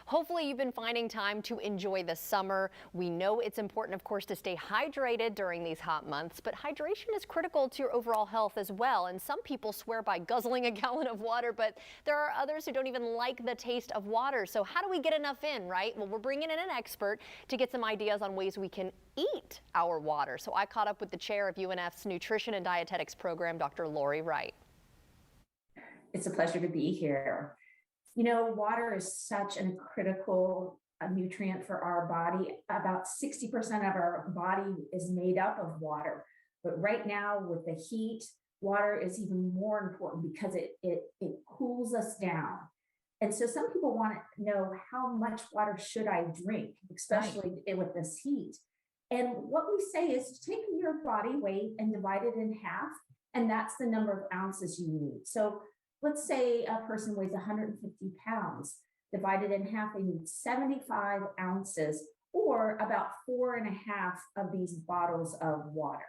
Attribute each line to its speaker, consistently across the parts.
Speaker 1: Hopefully you've been finding time to enjoy the summer. We know it's important, of course, to stay hydrated during these hot months, but hydration is critical to your overall health as well. And some people swear by guzzling a gallon of water, but there are others who don't even like the taste of water. So how do we get enough in, right? Well, we're bringing in an expert to get some ideas on ways we can eat our water. So I caught up with the chair of UNF's Nutrition and Dietetics program, Dr. Lauri Wright.
Speaker 2: It's a pleasure to be here. You know, water is such a critical nutrient for our body. About 60% of our body is made up of water. But right now with the heat, water is even more important because it cools us down. And so some people want to know, how much water should I drink, especially with this heat? And what we say is take your body weight and divide it in half, and that's the number of ounces you need. So let's say a person weighs 150 pounds, divided in half, they need 75 ounces or about 4.5 of these bottles of water.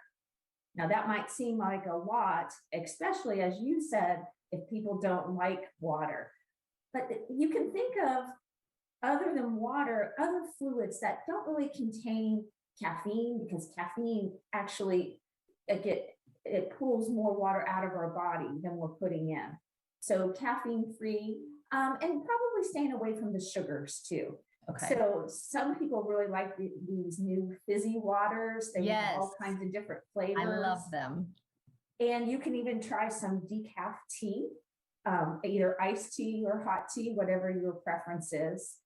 Speaker 2: Now that might seem like a lot, especially as you said, if people don't like water. But you can think of, other than water, other fluids that don't really contain caffeine, because caffeine actually, it pulls more water out of our body than we're putting in. So caffeine-free, and probably staying away from the sugars too.
Speaker 1: Okay.
Speaker 2: So some people really like these new fizzy waters. They have all kinds of different flavors.
Speaker 1: I love them.
Speaker 2: And you can even try some decaf tea, either iced tea or hot tea, whatever your preference is.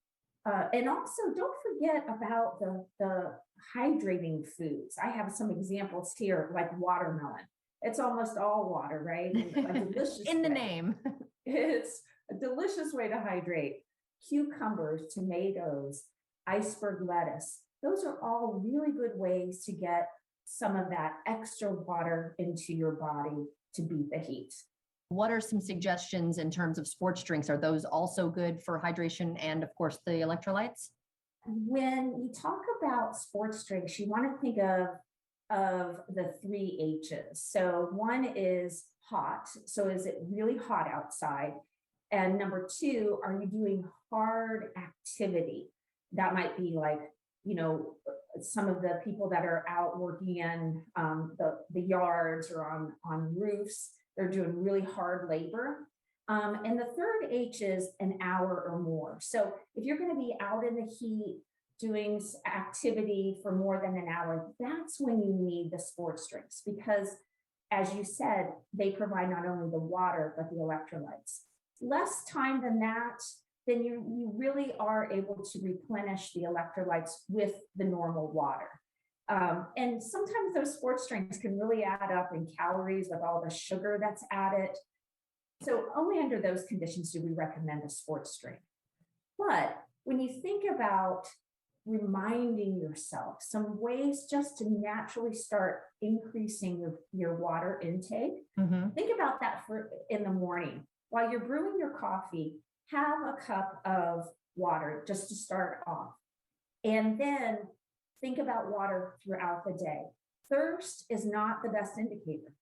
Speaker 2: And also don't forget about the hydrating foods. I have some examples here, like watermelon. It's almost all water, right? A delicious
Speaker 1: in the name.
Speaker 2: It's a delicious way to hydrate. Cucumbers, tomatoes, iceberg lettuce. Those are all really good ways to get some of that extra water into your body to beat the heat.
Speaker 1: What are some suggestions in terms of sports drinks? Are those also good for hydration and, of course, the electrolytes?
Speaker 2: When you talk about sports drinks, you want to think of the 3 H's. So one is hot. So is it really hot outside? And number 2, are you doing hard activity? That might be like, you know, some of the people that are out working in the yards or on roofs, they're doing really hard labor. And the 3rd H is an hour or more. So if you're going to be out in the heat, doing activity for more than an hour, that's when you need the sports drinks, because as you said, they provide not only the water, but the electrolytes. Less time than that, then you really are able to replenish the electrolytes with the normal water. And sometimes those sports drinks can really add up in calories with all the sugar that's added. So only under those conditions do we recommend a sports drink. But when you think about reminding yourself some ways just to naturally start increasing your water intake, think about that in the morning. While you're brewing your coffee, have a cup of water just to start off. And then think about water throughout the day. Thirst is not the best indicator.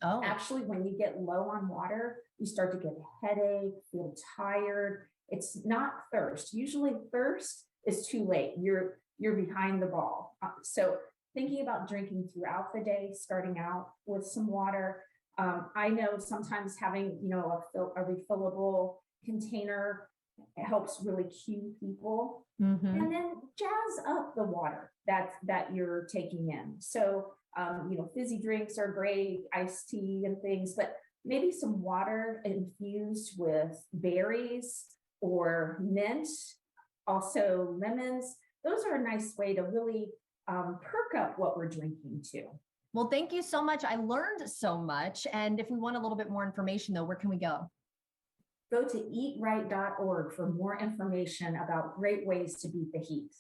Speaker 1: Oh.
Speaker 2: Actually, when you get low on water, you start to get a headache, feel tired. It's not thirst. Usually thirst is too late. You're behind the ball. So thinking about drinking throughout the day, starting out with some water. I know sometimes having, you know, a refillable container helps really cue people. And then jazz up the water that you're taking in. So, you know, fizzy drinks are great, iced tea and things, but maybe some water infused with berries or mint, also lemons. Those are a nice way to really perk up what we're drinking too.
Speaker 1: Well, thank you so much. I learned so much. And if we want a little bit more information, though, where can we go?
Speaker 2: Go to eatright.org for more information about great ways to beat the heat.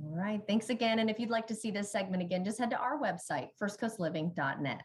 Speaker 1: All right. Thanks again. And if you'd like to see this segment again, just head to our website, firstcoastliving.net.